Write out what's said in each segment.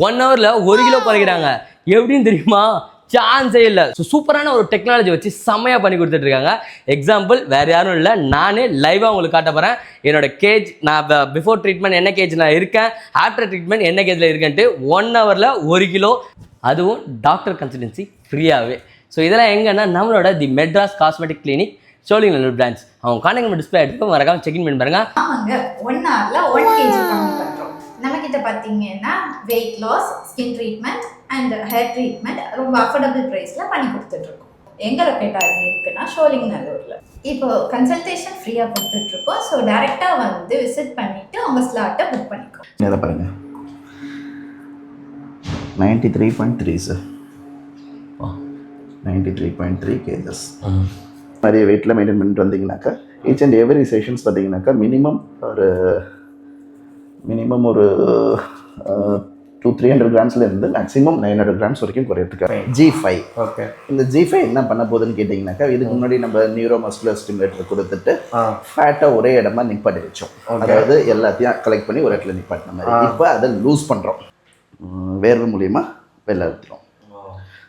1 ஹவர்ல 1 கிலோ குறைக்கிறாங்க. எப்படின்னு தெரியுமா? சான்ஸே இல்லை. சூப்பரான ஒரு டெக்னாலஜி வச்சு செம்மையா பண்ணி கொடுத்துட்டு இருக்காங்க. எக்ஸாம்பிள் வேற யாரும் இல்லை, நானே லைவா உங்களுக்கு காட்ட போறேன். என்னோட கேஜ், நான் பிஃபோர் ட்ரீட்மெண்ட் என்ன கேஜ் நான் இருக்கேன், ஆஃப்டர் ட்ரீட்மெண்ட் என்ன கேஜ்ல இருக்கேன்ட்டு 1 ஹவர்ல 1 கிலோ, அதுவும் டாக்டர் கன்சல்டன்சி ஃப்ரீயாவே. ஸோ இதெல்லாம் எங்கன்னா நம்மளோட the Madras cosmetic clinic Sholinganallur branch. அவங்க கான்டாக்ட் நம்பர் டிஸ்பிளே எடுத்து மறக்காம செக்இன் பண்ணி பாருங்க. ஆமாங்க, 1 ஹவர்ல 1 kg கம்மி பண்றோம். நம்ம கிட்ட பாத்தீங்கன்னா weight loss, skin treatment and hair treatment ரொம்ப அஃபோர்டபுள் பிரைஸ்ல பண்ணி கொடுத்துட்டு இருக்கோம். எங்க லொக்கேட் ஆகி இருக்குன்னா சோழிங்கநல்லூர்ல. இப்போ கன்சல்டேஷன் ஃப்ரீயா கொடுத்துட்டு இருக்கோம். ஸோ டைரக்டா வந்து விசிட் பண்ணிட்டு உங்க ஸ்லாட்டை புக் பண்ணிக்கோ. இதை பாருங்க 93.3 சார். 93.3 kgs. நிறைய வெயிட்டில் மெயின்டைன் பண்ணிட்டு வந்தீங்கன்னாக்கா ஈச் அண்ட் எவ்ரி செஷன்ஸ் பார்த்தீங்கன்னாக்கா மினிமம் ஒரு 200-300 கிராம்ஸ்லேருந்து மேக்ஸிமம் 900 கிராம்ஸ் வரைக்கும் குறையிறதுக்கு G5. ஓகே. இந்த G5 என்ன பண்ண போகுதுன்னு கேட்டிங்கனாக்கா, இதுக்கு முன்னாடி நம்ம நியூரோமஸ்குலர் ஸ்டிமுலேட்டர் கொடுத்துட்டு ஃபேட்டை ஒரே இடமா நிப்பாட்டி வச்சோம். அதாவது எல்லாத்தையும் கலெக்ட் பண்ணி ஒரு இடத்துல நிப்பாட்டின மாதிரி. இப்போ அதை லூஸ் பண்ணுறோம், வேர்வை மூலியமாக வெளில எடுத்துகிறோம்.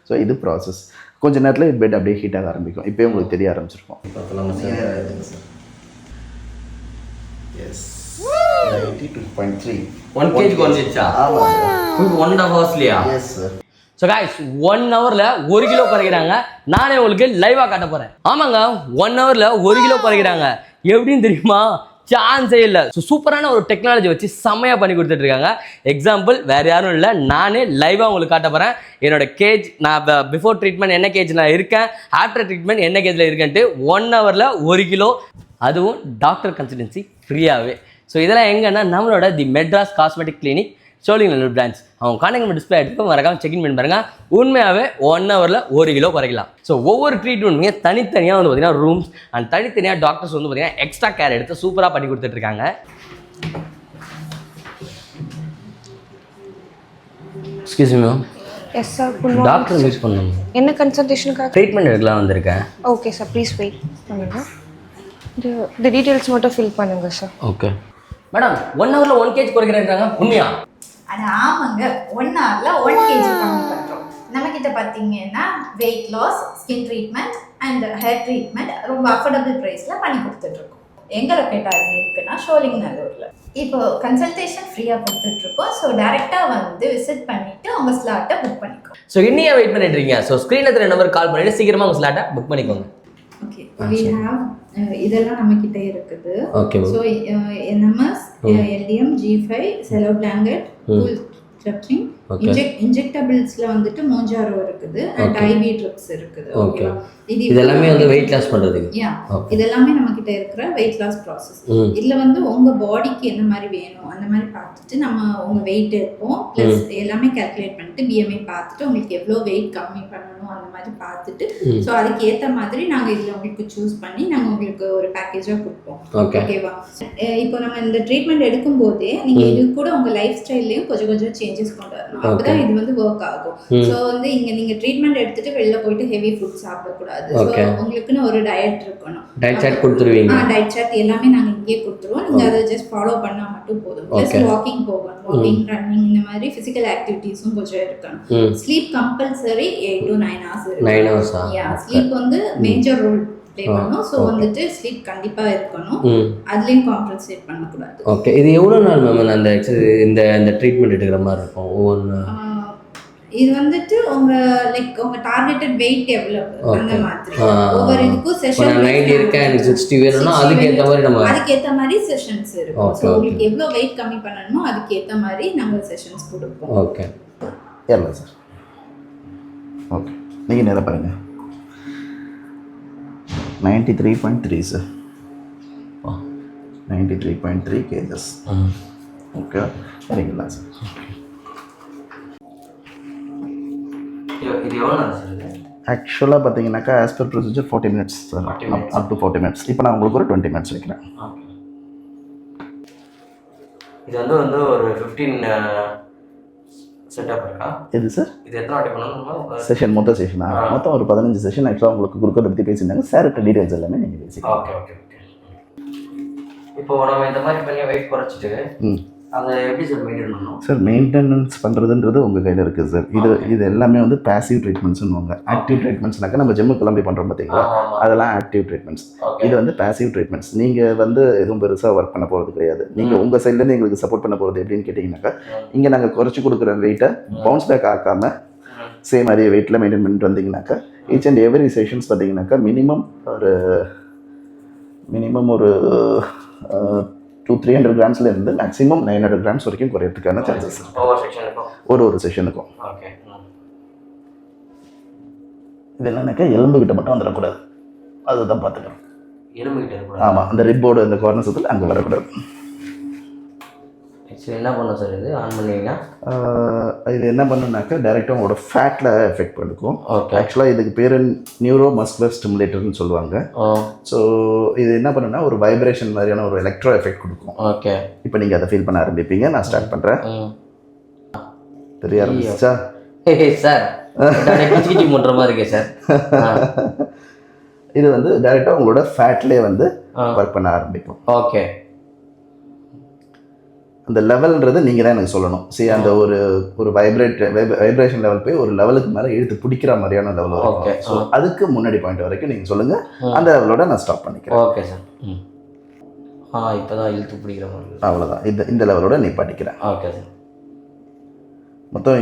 ஸோ இது ப்ராசஸ். கொஞ்ச நேரத்தில் பெட் அப்படியே ஹீட் ஆக ஆரம்பிக்கும். இப்போயே உங்களுக்கு தெரிய ஆரம்பிச்சிருக்கோம். எஸ் 92.3 1 kg குறைஞ்சிச்சா? ஆமாம் சார். 1.5 ஹவர்ஸ்லையா? Yes sir. ஸோ காய்ஸ் 1 ஹவர்ல 1 கிலோ குறைக்கிறாங்க. நானே உங்களுக்கு லைவா காட்ட போறேன். ஆமாங்க, 1 ஹவர்ல 1 கிலோ குறைக்கிறாங்க. எப்படின்னு தெரியுமா? சான்ஸே இல்லை. சூப்பரான ஒரு டெக்னாலஜி வச்சு செம்மையா பண்ணி கொடுத்துட்டு இருக்காங்க. எக்ஸாம்பிள் வேற யாரும் இல்லை, நானே லைவா உங்களுக்கு காட்ட போறேன். என்னோட கேஜ், நான் பிஃபோர் ட்ரீட்மெண்ட் என்ன கேஜ் நான் இருக்கேன், ஆஃப்டர் ட்ரீட்மெண்ட் என்ன கேஜ்ல இருக்கேன்ட்டு 1 ஹவர்ல 1 கிலோ, அதுவும் டாக்டர் கன்சல்டன்சி ஃப்ரீயாவே. ஸோ இதெல்லாம் எங்கன்னா நம்மளோட the Madras cosmetic clinic Sholinganallur branch. அவங்க கான்டாக்ட் நம்பர் டிஸ்பிளே எடுத்து மறக்காம செக்இன் பண்ணி பாருங்க. உண்மையாகவே 1 ஹவரில் 1 கிலோ குறைக்கலாம். ஸோ ஒவ்வொரு ட்ரீட்மெண்ட்டுமே தனித்தனியாக வந்து பார்த்தீங்கன்னா ரூம்ஸ் அண்ட் தனித்தனியாக டாக்டர்ஸ் வந்து பார்த்தீங்கன்னா எக்ஸ்ட்ரா கேர் எடுத்து சூப்பராக பண்ணி கொடுத்துட்ருக்காங்க. Excuse me ma'am. Yes sir, good morning. Doctor meet பண்ணணும். என்ன கன்சல்டேஷனுக்காக? ட்ரீட்மெண்ட் எடுக்கலாம் வந்திருக்கேன். ஓகே சார், ப்ளீஸ் வெயிட் பண்ணுங்க. இந்த டீட்டெயில்ஸ் மட்டும் ஃபில் பண்ணுங்க சார். Okay madam. 1 ஹவரில் 1 kg குறைக்கிறாங்க, உண்மையா? ஆனா ஆமாங்க, 1 ஹவர்ல 1 kg கம்மி பண்றோம். நம்ம கிட்ட பாத்தீங்கன்னா weight loss, skin treatment and hair treatment ரொம்ப அஃபோர்டபுள் பிரைஸ்ல பண்ணி கொடுத்துட்டு இருக்கோம். எங்க லொக்கேட் ஆகி இருக்குன்னா சோழிங்கநல்லூர்ல. இப்போ கன்சல்டேஷன் ஃப்ரீயா கொடுத்துட்டு இருக்கோம். ஸோ டைரக்டா வந்து விசிட் பண்ணிட்டு உங்க ஸ்லாட்டை புக் பண்ணிக்கோ. ஸோ இன்னும் வெயிட் பண்ணிட்டு இருக்கீங்க. ஸோ ஸ்க்ரீனில் தெரிய நம்பர் கால் பண்ணிட்டு சீக்கிரமா உங்க ஸ்லாட்டை புக் பண்ணிக்கோங்க. ஓகே, we have இதெல்லாம் நம்ம கிட்ட இருக்குது. Okay. So NMS, LDM, G5, செலோ பிளாங்கெட், கூல் ஸ்ட்ரெச்சிங், இன்ஜெக்டபிள்ஸ்ல வந்துட்டு மோஞ்சாரோ இருக்குது அண்ட் IV ட்ரிப்ஸ் இருக்குது. ஓகே. இது எல்லாமே வந்து வெயிட் லாஸ் பண்றதுக்கு. இதெல்லாமே நம்ம கிட்ட இருக்கிற வெயிட் லாஸ் ப்ராசஸ். இதுல வந்து உங்க பாடிக்கு என்ன மாதிரி வேணும் அந்த மாதிரி பார்த்துட்டு நம்ம உங்க வெயிட் எடுப்போம், பிளஸ் எல்லாமே கால்குலேட் பண்ணிட்டு BMI பார்த்துட்டு உங்களுக்கு எவ்வளவு வெயிட் கம்மி பண்ணணும் அந்த மாதிரி பார்த்துட்டு ஸோ அதுக்கு ஏற்ற மாதிரி நாங்க இதுல உங்களுக்கு சூஸ் பண்ணி நாங்க உங்களுக்கு ஒரு பேக்கேஜா கொடுப்போம். ஓகேவா? இப்போ நம்ம இந்த ட்ரீட்மெண்ட் எடுக்கும் போதே நீங்க இது கூட உங்க லைஃப் ஸ்டைல்லையும் கொஞ்சம் சேஞ்சஸ் கொண்டு வரணும். அப்பதான் இது வந்து ஒர்க் ஆகும். ஸோ வந்து நீங்க ட்ரீட்மெண்ட் எடுத்துட்டு வெளில போயிட்டு ஹெவி ஃபுட் சாப்பிடக்கூடாது. உங்களுக்குன்னு ஒரு டயட் இருக்கணும். டயட் சார்ட் கொடுத்துருவீங்க? டயட் சார்ட் எல்லாமே நாங்க இங்கே கொடுத்துருவோம். நீங்க அதை ஜஸ்ட் ஃபாலோ பண்ணா மட்டும் போதும். பிளஸ் வாக்கிங் போகணும், வாக்கிங், ரன்னிங், இந்த மாதிரி பிசிக்கல் ஆக்டிவிட்டீஸும் கொஞ்சம் இருக்கணும். ஸ்லீப் கம்பல்சரி 8 to 9 hours இருக்கு. 9 hours. ஸ்லீப் வந்து மேஜர் ரோல் ப்ளே பண்ணும். ஸோ வந்துட்டு ஸ்லீப் கண்டிப்பா இருக்கணும். அதுலயும் காம்ப்ரமைஸ் பண்ணக்கூடாது. ஓகே. இது எவ்வளவு நாள் மேம் அந்த இந்த ட்ரீட்மெண்ட் எடுக்கிற மாதிரி இருக்கும்? ஒவ்வொரு இது வந்துட்டு உங்க டார்கெட்டட் வெயிட் எவ்வளவு அந்த மாதிரி ஒவ்வொரு இதுக்கும் செஷன் 90 இருக்கு and 60 வேணும்னா அதுக்கு ஏத்த மாதிரி செஷன்ஸ் இருக்கும். சோ உங்களுக்கு எவ்வளவு வெயிட் கம்மி பண்ணணுமோ அதுக்கு ஏத்த மாதிரி நாங்க செஷன்ஸ் கொடுப்போம். ஓகே. ஏறல சார். ஓகே, நீங்க நேரா பாருங்க 93.3 சார். 93.3 kgs. ஓகே, சரிங்களா சார்? இது எவ்வளோ நேரம் சார்? ஆக்சுவலாக பார்த்தீங்கன்னாக்கா as per procedure 40 minutes sir. Up to 40 minutes. இப்போ நான் உங்களுக்கு ஒரு 20 minutes வைக்கிறேன். இது வந்து ஒரு 15 செட்டப் இருக்கா? எது சார்? இது எத்தனை வாட்டி பண்ணணும்? செஷன் மொத்தம் செஷனா? மொத்தம் ஒரு 15 செஷன் ஆக்சுவலாக உங்களுக்கு கொடுக்கறத பற்றி பேசியிருந்தாங்க. சார்கிட்ட டீடைல்ஸ் எல்லாமே நீங்கள் பேசிக்கலாம். ஓகே. இப்போ நம்ம இந்த மாதிரி பண்ணி வெயிட் குறைச்சிட்டு அதை எப்படி சார் மெயின்டைன் பண்ணணும்? சார் மெயின்டெனன்ஸ் பண்ணுறதுன்றது உங்கள் கையில் இருக்குது சார். இது எல்லாமே வந்து பேசிவ் ட்ரீட்மெண்ட்ஸ்னுவாங்க. ஆக்டிவ் ட்ரீட்மெண்ட்ஸ்னாக்கா நம்ம ஜிம்மு கிளம்பி பண்ணுறோம் பார்த்தீங்களா, அதெல்லாம் ஆக்டிவ் ட்ரீட்மெண்ட்ஸ். இது வந்து பேசிவ் ட்ரீட்மெண்ட்ஸ். நீங்கள் வந்து எதுவும் பெருசாக ஒர்க் பண்ண போகிறது கிடையாது. நீங்கள் உங்கள் சைட்லேருந்து எங்களுக்கு சப்போர்ட் பண்ண போகிறது எப்படின்னு கேட்டிங்கனாக்கா, இங்கே நாங்கள் குறைச்சி கொடுக்குற வெயிட்டை பவுன்ஸ் பேக் ஆக்காமல் சேம் அதே வெயிட்டில் மெயின்டைன் பண்ணிட்டு வந்தீங்கன்னாக்கா, ஈச் அண்ட் எவ்ரி செஷன்ஸ் பார்த்தீங்கன்னாக்கா மினிமம் ஒரு 200-300 கிராம்ஸ்லேருந்து மேக்ஸிமம் 900 கிராம்ஸ் வரைக்கும் குறையறதுக்கான சான்சஸ் ஒரு செஷனுக்கும். இது என்னன்னாக்கா எலும்புகிட்ட மட்டும் வந்துடக்கூடாது, அதுதான் பார்த்துக்கணும். ஆமாம், அந்த ரிப்போர்டு அந்த கார்னர் சத்தில் அங்கே வரக்கூடாது. சரி, என்ன பண்ணணும் சார் இது ஆன் பண்ணிங்கன்னா? இது என்ன பண்ணுனாக்கா டைரெக்டாக உங்களோட ஃபேட்டில் எஃபெக்ட் பண்ணிக்கும். ஆக்சுவலாக இதுக்கு பேர் நியூரோ மஸ்குலர் ஸ்டிமுலேட்டர்னு சொல்லுவாங்க. ஸோ இது என்ன பண்ணுன்னா ஒரு வைப்ரேஷன் மாதிரியான ஒரு எலக்ட்ரோ எஃபெக்ட் கொடுக்கும். ஓகே, இப்போ நீங்கள் அதை ஃபீல் பண்ண ஆரம்பிப்பீங்க. நான் ஸ்டார்ட் பண்ணுறேன். தெரிய ஆரம்பிச்சா சார்? கிச்சி பண்ணுற மாதிரி இருக்கே சார். இது வந்து டைரெக்டாக உங்களோட ஃபேட்லேயே வந்து ஒர்க் பண்ண ஆரம்பிக்கும். ஓகே, அந்த லெவல்ன்றது நீங்கள் தான் எனக்கு சொல்லணும். சரி, அந்த ஒரு வைப்ரேஷன் லெவல் போய் ஒரு லெவலுக்கு மேலே இழுத்து பிடிக்கிற மாதிரியான லெவல் வரும். ஸோ அதுக்கு முன்னாடி பாயிண்ட் வரைக்கும் நீங்கள் சொல்லுங்கள், அந்த லெவலோட நான் ஸ்டாப் பண்ணிக்கிறேன். Okay sir. இப்போ தான் இழுத்து பிடிக்கிற மாதிரி. அவ்வளோதான், இந்த லெவலோட நீ படிக்கிறேன். Okay sir.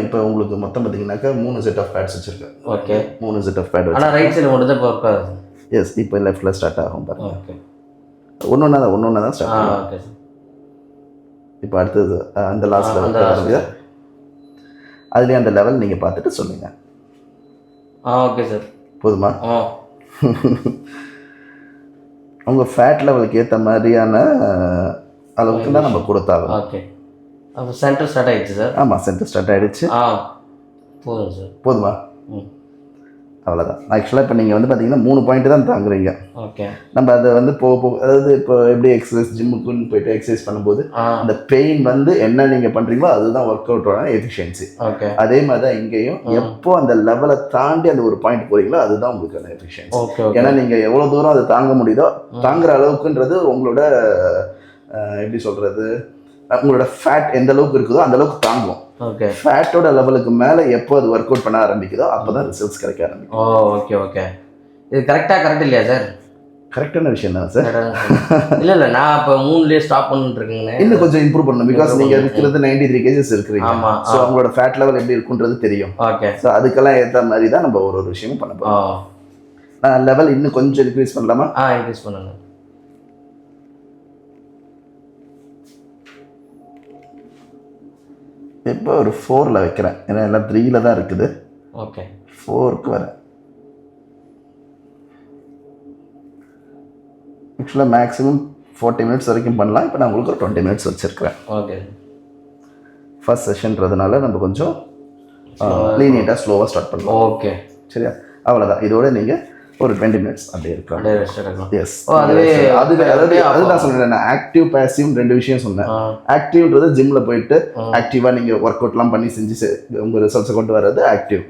இப்போ உங்களுக்கு மொத்தம் பார்த்தீங்கன்னாக்கா 3 செட் ஆஃப் பேட்ஸ் வச்சுருக்கேன். Okay, 3 set of pad. ஆனால் ரைட் சைடு மட்டும் தான் இப்போ ஒர்க் ஆகுது. எஸ், இப்போ லெஃப்ட்டில் ஸ்டார்ட் ஆகும் பாருங்க. ஓகே, ஒன்று தான் ஸ்டார்ட் ஆகும். Okay sir. இப்போ அடுத்தது அந்த லாஸ்ட் லெவல், அதுலேயே அந்த லெவல் நீங்கள் பார்த்துட்டு சொல்லுங்கள். Okay sir. போதுமா? உங்கள் ஃபேட் லெவலுக்கு ஏற்ற மாதிரியான அளவுக்கு தான் நம்ம கொடுத்தாலும். ஓகே, அப்போ சென்டர் ஸ்டார்ட் ஆகிடுச்சு சார். ஆமாம், சென்டர் ஸ்டார்ட் ஆகிடுச்சு. போதும் சார். போதுமா? அவ்வளோதான். ஆக்சுவலாக இப்போ நீங்கள் வந்து பார்த்தீங்கன்னா 3 பாயிண்ட் தான் தாங்குறீங்க. ஓகே, நம்ம அதை வந்து போக அதாவது இப்போ எப்படி எக்ஸசைஸ் ஜிம்முக்குன்னு போயிட்டு எக்ஸசைஸ் பண்ணும்போது அந்த பெயின் வந்து என்ன நீங்கள் பண்ணுறீங்களோ அதுதான் ஒர்க் அவுட்டோட எஃபிஷியன்சி. ஓகே, அதே மாதிரி தான் இங்கேயும் எப்போ அந்த லெவலை தாண்டி அந்த ஒரு பாயிண்ட் போகிறீங்களோ அதுதான் உங்களுக்கான எஃபிஷியன்சி. ஏன்னா நீங்கள் எவ்வளோ தூரம் அதை தாங்க முடியுதோ, தாங்குற அளவுக்குன்றது உங்களோட எப்படி சொல்கிறது, உங்களோட ஃபேட் எந்த அளவுக்கு இருக்குதோ அந்த அளவுக்கு தாங்கும். ஓகே, ஃபேட்டோட லெவலுக்கு மேலே எப்போ அது ஒர்க் அவுட் பண்ண ஆரம்பிக்குதோ அப்போ தான் ரிசல்ட்ஸ் கிடைக்க ஆரம்பிக்கும். Okay okay. இது கரெக்ட் இல்லையா சார்? கரெக்டான விஷயம் தான் சார். இல்லை நான் இப்போ 3லயே ஸ்டாப் பண்ணிட்டு இருக்கேங்க. இன்னும் கொஞ்சம் இம்ப்ரூவ் பண்ணணும். பிகாஸ் நீங்கள் இருக்கிறது 93 kgs இருக்கிறீங்க. ஆமாம். ஸோ அவங்களோட ஃபேட் லெவல் எப்படி இருக்குன்றது தெரியும். ஓகே, ஸோ அதுக்கெல்லாம் ஏற்ற மாதிரி தான் நம்ம ஒரு விஷயமும் பண்ண போகிறோம். நான் லெவல் இன்னும் கொஞ்சம் இன்க்ரீஸ் பண்ணலாமா? இன்க்ரீஸ் பண்ணுங்க. இப்போ ஒரு 4ல் வைக்கிறேன். ஏன்னா எல்லாம் 3ல் தான் இருக்குது. ஓகே, 4க்கு வரேன். ஆக்சுவலாக மேக்ஸிமம் 40 மினிட்ஸ் வரைக்கும் பண்ணலாம். இப்போ நான் உங்களுக்கு ஒரு 20 மினிட்ஸ் வச்சுருக்கிறேன். ஓகே, ஃபர்ஸ்ட் செஷன்றதுனால நம்ம கொஞ்சம் லீனியட்டாக ஸ்லோவாக ஸ்டார்ட் பண்ணலாம். ஓகே, சரியா? அவ்வளோதான். இதோட நீங்கள் ஒரு 20 மினிட்ஸ் அப்படியே இருக்கலாம். எஸ், அதுதான் சொன்னேன். நான் ஆக்டிவ் பேசிவ் 2 விஷயம் சொன்னேன். ஆக்டிவ்ன்றது ஜிம்ல போயிட்டு ஆக்டிவா நீங்க ஒர்க் அவுட்லாம் பண்ணி செஞ்சு உங்க ரிசல்ட்ஸை கொண்டு வர்றது ஆக்டிவ்.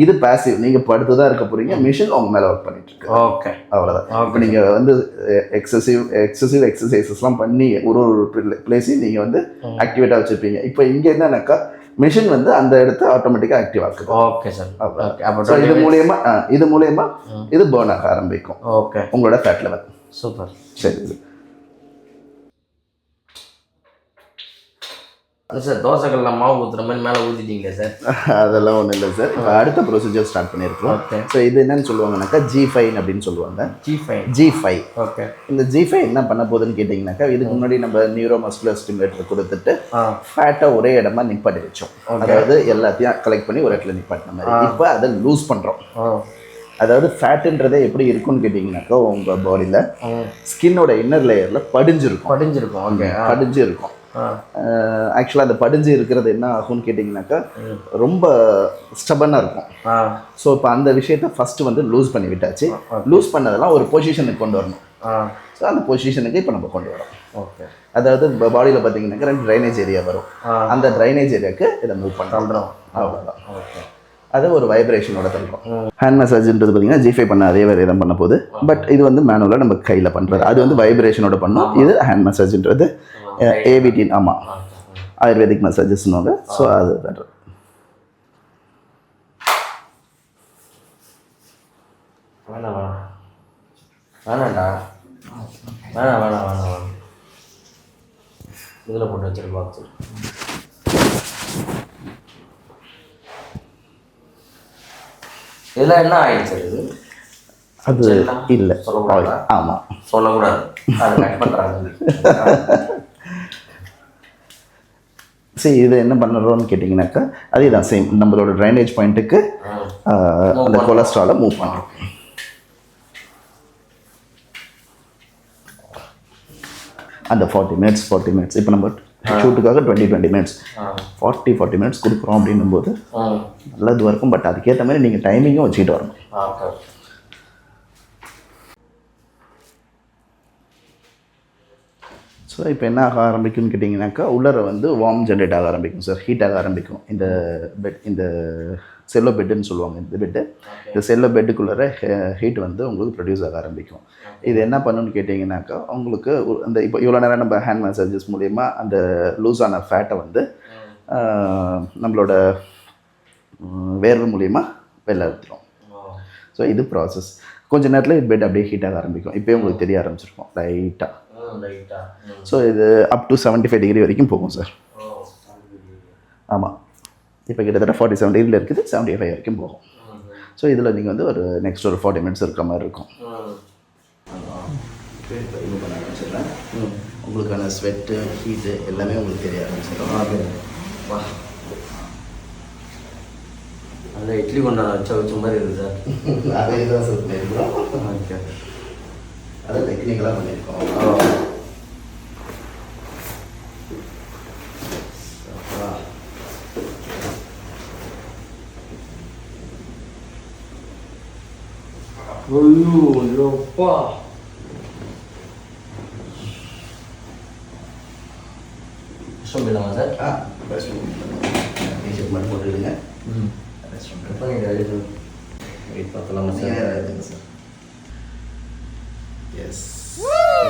இது பேசிவ், நீங்க படுத்துதான் இருக்க போறீங்க, மிஷின் உங்க மேல ஒர்க் பண்ணிட்டு இருக்கு. ஓகே, அவ்வளவுதான். இப்போ நீங்க வந்து எக்ஸசிவ் எக்ஸசைசஸ்லாம் பண்ணி ஒரு பிளேஸையும் நீங்க வந்து ஆக்டிவேட்டா வச்சிருப்பீங்க. இப்போ இங்க என்னன்னாக்கா மிஷின் வந்து அந்த இடத்த ஆட்டோமேட்டிக்காக ஆக்டிவ் ஆக்குது. Okay sir. ஸோ இது மூலயமா இது பர்ன் ஆக ஆரம்பிக்கும். ஓகே, உங்களோட ஃபேட் லெவல். சூப்பர். சரி சார், தோசைக்கல்ல மாவு ஊற்றுற மாதிரி மேலே ஊற்றிட்டீங்களே சார்? அதெல்லாம் ஒன்றும் இல்லை சார். இப்போ அடுத்த ப்ரொசீஜர் ஸ்டார்ட் பண்ணியிருக்கோம். ஸோ இது என்னன்னு சொல்லுவாங்கன்னாக்கா G5 அப்படின்னு சொல்லுவாங்க. G5. ஓகே, இந்த G5 என்ன பண்ண போகுதுன்னு கேட்டிங்கனாக்கா, இதுக்கு முன்னாடி நம்ம நியூரோ மஸ்குலர் ஸ்டிமுலேட்டர் கொடுத்துட்டு ஃபேட்டை ஒரே இடமா நிப்பாட்டி வச்சோம். அதாவது எல்லாத்தையும் கலெக்ட் பண்ணி ஒரு இடத்துல நிப்பாட்டின மாதிரி. இப்போ அதை லூஸ் பண்ணுறோம். அதாவது ஃபேட்டுன்றதே எப்படி இருக்கும்னு கேட்டிங்கனாக்கா, உங்கள் பாடியில் ஸ்கின்னோட இன்னர் லேயரில் படிஞ்சிருக்கும். ஓகே, படிஞ்சு இருக்கும். ஆக்சுவலாக அந்த படிஞ்சு இருக்கிறது என்ன ஆகும்னு கேட்டிங்கனாக்கா ரொம்ப ஸ்டபனாக இருக்கும். ஸோ இப்போ அந்த விஷயத்த ஃபஸ்ட்டு வந்து லூஸ் பண்ணி விட்டாச்சு. லூஸ் பண்ணதெல்லாம் ஒரு பொசிஷனுக்கு கொண்டு வரணும். ஸோ அந்த பொசிஷனுக்கு இப்போ நம்ம கொண்டு வரோம். ஓகே, அதாவது பாடியில் பார்த்தீங்கன்னாக்கா 2 ட்ரைனேஜ் ஏரியா வரும். அந்த ட்ரைனேஜ் ஏரியாவுக்கு இதை மூவ் பண்ணுறோம். அவ்வளோதான். ஓகே, அது ஒரு வைப்ரேஷனோட தருவோம். ஹேண்ட் மசாஜ்ன்றது பார்த்தீங்கன்னா G5 பண்ண அதே வேறு தான் பண்ண போகுது. பட் இது வந்து மேனுவலாக நம்ம கையில் பண்ணுறது. அது வந்து வைப்ரேஷனோட பண்ணும். இது ஹேண்ட் மசாஜ்ன்றது AVT. ஆமாம், ஆயுர்வேதிக் மசாஜஸ்னுவாங்க. ஸோ அது பெட்டர். வேணாண்டா, வேணாம் இதில் போட்டு வச்சிரு பாக்ஸ். இதெல்லாம் என்ன ஆயிடுச்சு இது? அது இல்லை சொல்லக்கூடாதா? ஆமாம் சொல்லக்கூடாது, அதை கட் பண்ணுறாங்க. சரி, இது என்ன பண்ணுறோன்னு கேட்டிங்கனாக்கா அதே தான் சேம் நம்மளோட ட்ரைனேஜ் பாயிண்ட்டுக்கு அந்த கொலஸ்ட்ராலை மூவ் பண்ணுறோம். அந்த 40 மினிட்ஸ் இப்போ நம்ம ஷூட்டுக்காக 20 மினிட்ஸ் 40 மினிட்ஸ் கொடுக்குறோம் அப்படின்னும்போது நல்லா இதுவாக இருக்கும். பட் அதுக்கேற்ற மாதிரி நீங்கள் டைமிங்கும் வச்சுக்கிட்டு வரணும். ஸோ இப்போ என்ன ஆக ஆரம்பிக்கும்னு கேட்டிங்கனாக்கா உள்ளர வந்து வார்ம் ஜென்ரேட் ஆக ஆரம்பிக்கும் சார், ஹீட் ஆக ஆரம்பிக்கும். இந்த பெட், இந்த செல்லோ பெட்டுன்னு சொல்லுவாங்க, இந்த பெட்டு, இந்த செல்லோ பெட்டுக்குள்ளே ஹீட் வந்து உங்களுக்கு ப்ரொடியூஸ் ஆக ஆரம்பிக்கும். இது என்ன பண்ணணும்னு கேட்டிங்கனாக்கா உங்களுக்கு அந்த இப்போ இவ்வளோ நேரம் நம்ம ஹேண்ட் மசாஜஸ் மூலயமா அந்த லூஸான ஃபேட்டை வந்து நம்மளோட வேர்வை மூலயமா வெளில எடுத்துரும். ஸோ இது ப்ராசஸ். கொஞ்சம் நேரத்தில் பெட் அப்படியே ஹீட் ஆக ஆரம்பிக்கும். இப்போயே உங்களுக்கு தெரிய ஆரம்பிச்சிருக்கும் லைட்டாக. ஸோ இது அப் டு 75 டிகிரி வரைக்கும் போகும் சார். ஆமாம், இப்போ கிட்டத்தட்ட 47 டிகிரியில் இருக்குது, 75 வரைக்கும் போகும். ஸோ இதில் நீங்கள் வந்து ஒரு நெக்ஸ்ட் ஒரு 40 மினிட்ஸ் இருக்கிற மாதிரி இருக்கும். உங்களுக்கான ஸ்வெட்டு, ஹீட்டு எல்லாமே உங்களுக்கு தெரிய ஆரம்பிச்சிடும். அந்த இட்லி கொண்டா வச்ச மாதிரி இருக்குது சார். அதே தான் சார் பண்ணியிருக்கிறோம். ஓகே, அதை டெக்னிக்கலாக பண்ணியிருக்கோம். ஐயோப்பா, rest room sir. Rest room T-shirt மட்டும் போட்டுடுங்க. ரெஸ்ட் ரூம் வெயிட் பார்க்கலாம் சார். எஸ்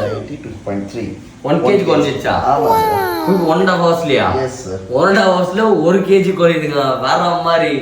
92.3 1 kg குறைஞ்சிச்சா? ஆமாம் சார். 1.5 ஹவர்ஸ்லையா? Yes sir. 1.5 ஹவர்ஸ்ல 1 kg குறையுதுங்க, வேற மாதிரி.